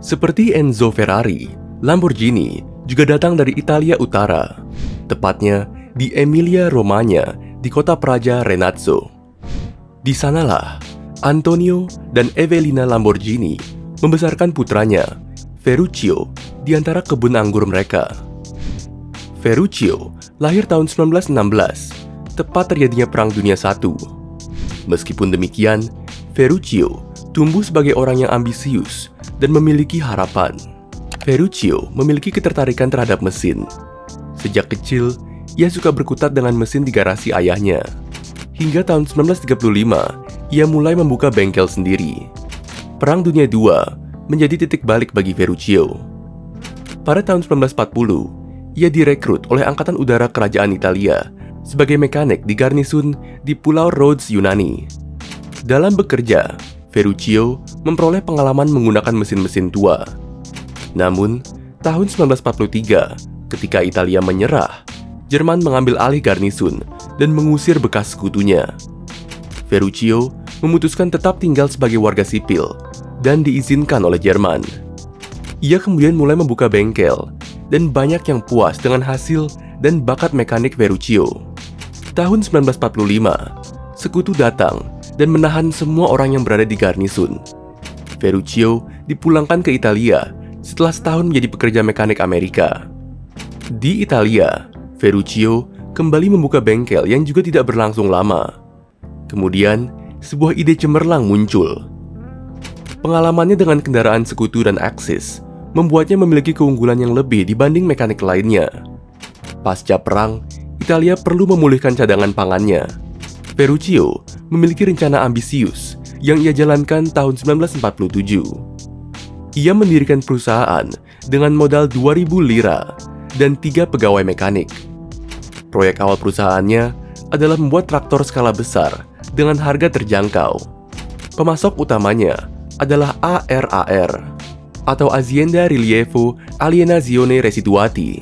Seperti Enzo Ferrari, Lamborghini juga datang dari Italia Utara, tepatnya di Emilia-Romagna di kota praja Renazzo. Di sanalah Antonio dan Evelina Lamborghini membesarkan putranya, Ferruccio, di antara kebun anggur mereka. Ferruccio lahir tahun 1916, tepat terjadinya Perang Dunia I. Meskipun demikian, Ferruccio tumbuh sebagai orang yang ambisius dan memiliki harapan. Ferruccio memiliki ketertarikan terhadap mesin. Sejak kecil, ia suka berkutat dengan mesin di garasi ayahnya. Hingga tahun 1935, ia mulai membuka bengkel sendiri. Perang Dunia II menjadi titik balik bagi Ferruccio. Pada tahun 1940, ia direkrut oleh Angkatan Udara Kerajaan Italia sebagai mekanik di garnisun di Pulau Rhodes, Yunani. Dalam bekerja, Ferruccio memperoleh pengalaman menggunakan mesin-mesin tua. Namun, tahun 1943, ketika Italia menyerah, Jerman mengambil alih garnisun dan mengusir bekas sekutunya. Ferruccio memutuskan tetap tinggal sebagai warga sipil dan diizinkan oleh Jerman. Ia kemudian mulai membuka bengkel dan banyak yang puas dengan hasil dan bakat mekanik Ferruccio. Tahun 1945, sekutu datang dan menahan semua orang yang berada di garnisun. Ferruccio dipulangkan ke Italia setelah setahun menjadi pekerja mekanik Amerika. Di Italia, Ferruccio kembali membuka bengkel yang juga tidak berlangsung lama. Kemudian, sebuah ide cemerlang muncul. Pengalamannya dengan kendaraan sekutu dan Axis membuatnya memiliki keunggulan yang lebih dibanding mekanik lainnya. Pasca perang, Italia perlu memulihkan cadangan pangannya. Ferruccio memiliki rencana ambisius yang ia jalankan tahun 1947. Ia mendirikan perusahaan dengan modal 2.000 lira dan 3 pegawai mekanik. Proyek awal perusahaannya adalah membuat traktor skala besar dengan harga terjangkau. Pemasok utamanya adalah ARAR atau Azienda Rilievo Alienazione Residuati,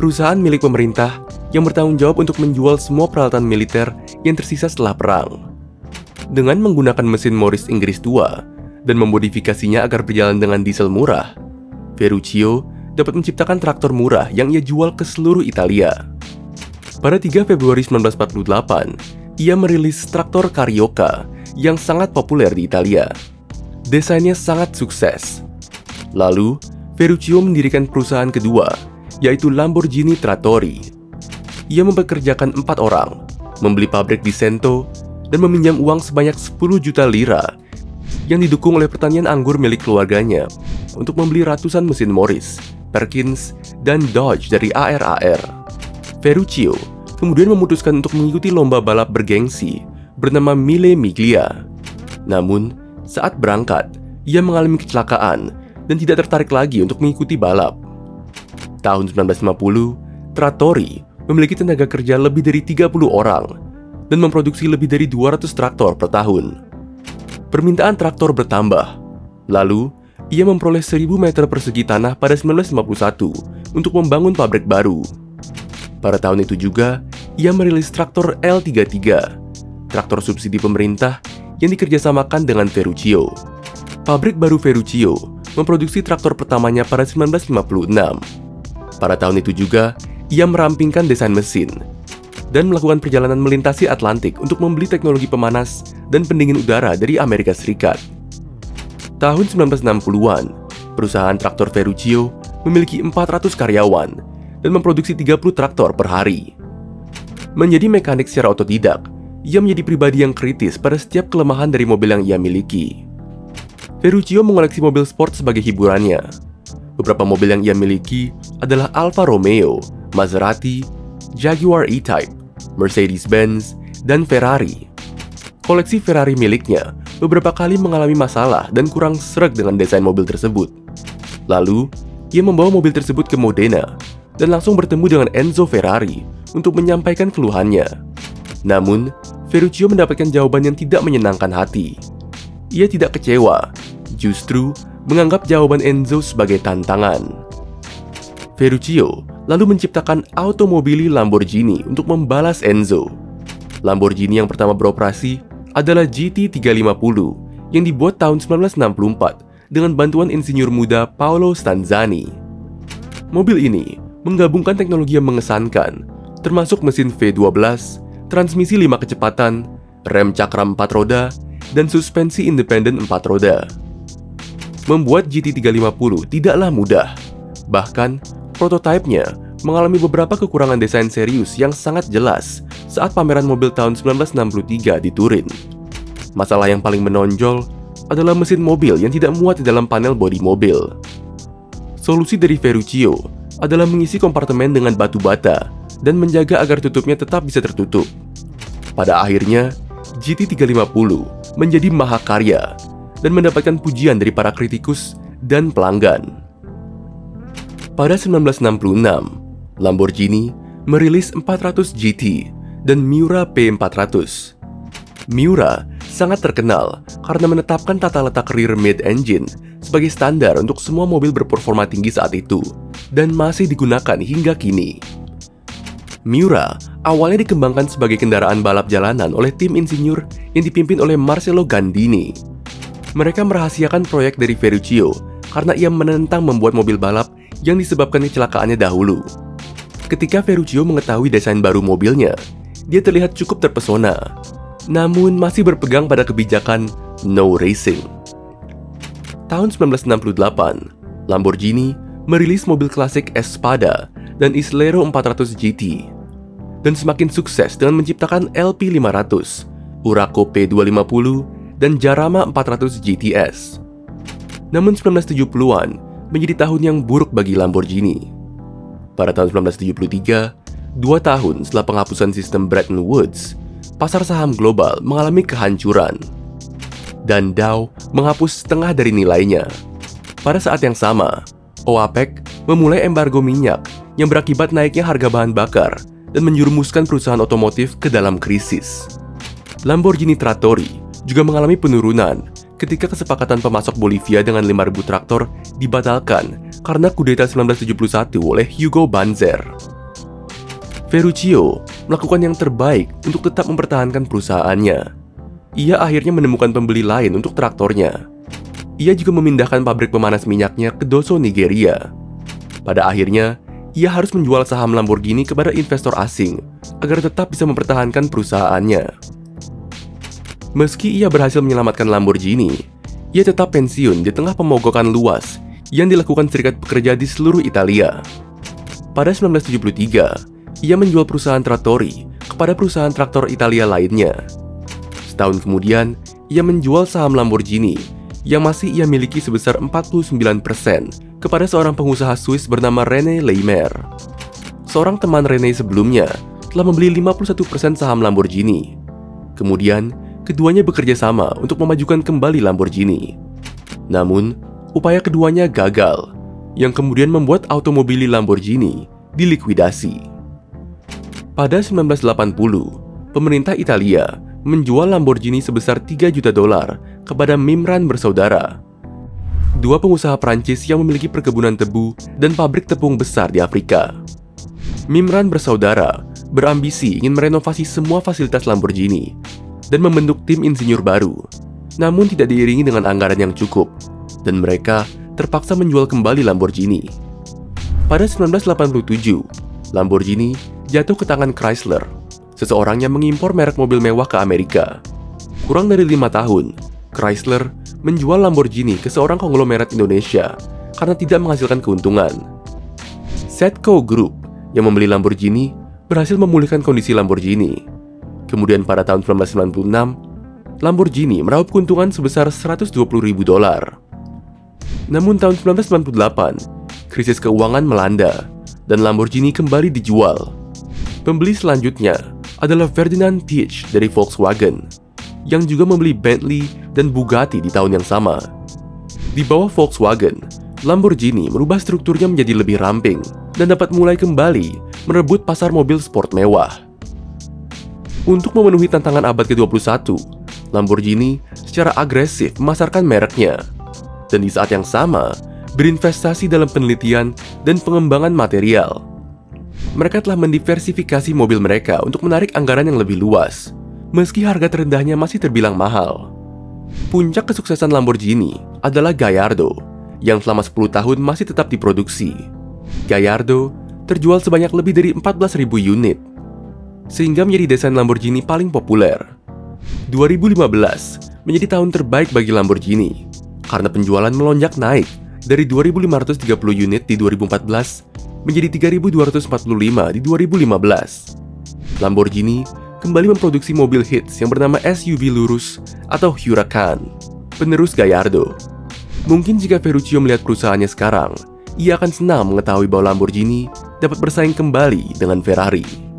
perusahaan milik pemerintah yang bertanggung jawab untuk menjual semua peralatan militer yang tersisa setelah perang. Dengan menggunakan mesin Morris Inggris tua dan memodifikasinya agar berjalan dengan diesel murah, Ferruccio dapat menciptakan traktor murah yang ia jual ke seluruh Italia. Pada 3 Februari 1948, ia merilis traktor Carioca yang sangat populer di Italia. Desainnya sangat sukses. Lalu, Ferruccio mendirikan perusahaan kedua, yaitu Lamborghini Trattori. Ia mempekerjakan 4 orang, membeli pabrik di Cento, dan meminjam uang sebanyak 10 juta lira yang didukung oleh pertanian anggur milik keluarganya untuk membeli ratusan mesin Morris, Perkins, dan Dodge dari ARAR. Ferruccio kemudian memutuskan untuk mengikuti lomba balap bergengsi bernama Mille Miglia. Namun, saat berangkat, ia mengalami kecelakaan dan tidak tertarik lagi untuk mengikuti balap. Tahun 1950, Trattori memiliki tenaga kerja lebih dari 30 orang dan memproduksi lebih dari 200 traktor per tahun. Permintaan traktor bertambah. Lalu, ia memperoleh 1.000 meter persegi tanah pada 1951 untuk membangun pabrik baru. Pada tahun itu juga, ia merilis traktor L33, traktor subsidi pemerintah yang dikerjasamakan dengan Ferruccio. Pabrik baru Ferruccio memproduksi traktor pertamanya pada 1956. Pada tahun itu juga, ia merampingkan desain mesin dan melakukan perjalanan melintasi Atlantik untuk membeli teknologi pemanas dan pendingin udara dari Amerika Serikat. Tahun 1960-an, perusahaan traktor Ferruccio memiliki 400 karyawan dan memproduksi 30 traktor per hari. Menjadi mekanik secara otodidak, ia menjadi pribadi yang kritis pada setiap kelemahan dari mobil yang ia miliki. Ferruccio mengoleksi mobil sport sebagai hiburannya. Beberapa mobil yang ia miliki adalah Alfa Romeo, Maserati, Jaguar E-Type, Mercedes-Benz, dan Ferrari. Koleksi Ferrari miliknya beberapa kali mengalami masalah dan kurang sreg dengan desain mobil tersebut. Lalu, ia membawa mobil tersebut ke Modena dan langsung bertemu dengan Enzo Ferrari untuk menyampaikan keluhannya. Namun, Ferruccio mendapatkan jawaban yang tidak menyenangkan hati. Ia tidak kecewa, justru menganggap jawaban Enzo sebagai tantangan. Ferruccio lalu menciptakan automobili Lamborghini untuk membalas Enzo. Lamborghini yang pertama beroperasi adalah GT350 yang dibuat tahun 1964 dengan bantuan insinyur muda Paolo Stanzani. Mobil ini menggabungkan teknologi yang mengesankan, termasuk mesin V12, transmisi 5 kecepatan, rem cakram 4 roda, dan suspensi independen 4 roda. Membuat GT350 tidaklah mudah. Bahkan, prototipenya mengalami beberapa kekurangan desain serius yang sangat jelas saat pameran mobil tahun 1963 di Turin. Masalah yang paling menonjol adalah mesin mobil yang tidak muat di dalam panel bodi mobil. Solusi dari Ferruccio adalah mengisi kompartemen dengan batu bata dan menjaga agar tutupnya tetap bisa tertutup. Pada akhirnya, GT350 menjadi mahakarya dan mendapatkan pujian dari para kritikus dan pelanggan. Pada 1966, Lamborghini merilis 400 GT dan Miura P400. Miura sangat terkenal karena menetapkan tata letak rear mid engine sebagai standar untuk semua mobil berperforma tinggi saat itu dan masih digunakan hingga kini. Miura awalnya dikembangkan sebagai kendaraan balap jalanan oleh tim insinyur yang dipimpin oleh Marcello Gandini. Mereka merahasiakan proyek dari Ferruccio karena ia menentang membuat mobil balap yang disebabkan kecelakaannya dahulu. Ketika Ferruccio mengetahui desain baru mobilnya, dia terlihat cukup terpesona, namun masih berpegang pada kebijakan no racing. Tahun 1968, Lamborghini merilis mobil klasik Espada dan Islero 400 GT, dan semakin sukses dengan menciptakan LP500, Huraco P250, dan Jarama 400 GTS. Namun 1970-an menjadi tahun yang buruk bagi Lamborghini. Pada tahun 1973, 2 tahun setelah penghapusan sistem Bretton Woods, pasar saham global mengalami kehancuran, dan Dow menghapus setengah dari nilainya. Pada saat yang sama, OAPEC memulai embargo minyak yang berakibat naiknya harga bahan bakar dan menjerumuskan perusahaan otomotif ke dalam krisis. Lamborghini Trattori juga mengalami penurunan ketika kesepakatan pemasok Bolivia dengan 5.000 traktor dibatalkan karena kudeta 1971 oleh Hugo Banzer. Ferruccio melakukan yang terbaik untuk tetap mempertahankan perusahaannya. Ia akhirnya menemukan pembeli lain untuk traktornya. Ia juga memindahkan pabrik pemanas minyaknya ke Dosso, Nigeria. Pada akhirnya, ia harus menjual saham Lamborghini kepada investor asing agar tetap bisa mempertahankan perusahaannya. Meski ia berhasil menyelamatkan Lamborghini, ia tetap pensiun di tengah pemogokan luas yang dilakukan serikat pekerja di seluruh Italia. Pada 1973, ia menjual perusahaan Trattori kepada perusahaan traktor Italia lainnya. Setahun kemudian, ia menjual saham Lamborghini yang masih ia miliki sebesar 49% kepada seorang pengusaha Swiss bernama René Leimer. Seorang teman René sebelumnya telah membeli 51% saham Lamborghini. Kemudian, keduanya bekerja sama untuk memajukan kembali Lamborghini. Namun, upaya keduanya gagal, yang kemudian membuat automobili Lamborghini dilikuidasi. Pada 1980, pemerintah Italia menjual Lamborghini sebesar $3 juta kepada Mimran bersaudara, dua pengusaha Prancis yang memiliki perkebunan tebu dan pabrik tepung besar di Afrika. Mimran bersaudara berambisi ingin merenovasi semua fasilitas Lamborghini dan membentuk tim insinyur baru, namun tidak diiringi dengan anggaran yang cukup, dan mereka terpaksa menjual kembali Lamborghini. Pada 1987, Lamborghini jatuh ke tangan Chrysler, seseorang yang mengimpor merek mobil mewah ke Amerika. Kurang dari 5 tahun, Chrysler menjual Lamborghini ke seorang konglomerat Indonesia karena tidak menghasilkan keuntungan. Setco Group yang membeli Lamborghini berhasil memulihkan kondisi Lamborghini. Kemudian pada tahun 1996, Lamborghini meraup keuntungan sebesar $120.000. Namun tahun 1998, krisis keuangan melanda dan Lamborghini kembali dijual. Pembeli selanjutnya adalah Ferdinand Piëch dari Volkswagen, yang juga membeli Bentley dan Bugatti di tahun yang sama. Di bawah Volkswagen, Lamborghini merubah strukturnya menjadi lebih ramping dan dapat mulai kembali merebut pasar mobil sport mewah. Untuk memenuhi tantangan abad ke-21, Lamborghini secara agresif memasarkan mereknya, dan di saat yang sama berinvestasi dalam penelitian dan pengembangan material. Mereka telah mendiversifikasi mobil mereka untuk menarik anggaran yang lebih luas, meski harga terendahnya masih terbilang mahal. Puncak kesuksesan Lamborghini adalah Gallardo, yang selama 10 tahun masih tetap diproduksi. Gallardo terjual sebanyak lebih dari 14.000 unit, sehingga menjadi desain Lamborghini paling populer. 2015 menjadi tahun terbaik bagi Lamborghini, karena penjualan melonjak naik dari 2.530 unit di 2014 menjadi 3.245 di 2015. Lamborghini kembali memproduksi mobil hits yang bernama SUV lurus atau Huracan, penerus Gallardo. Mungkin jika Ferruccio melihat perusahaannya sekarang, ia akan senang mengetahui bahwa Lamborghini dapat bersaing kembali dengan Ferrari.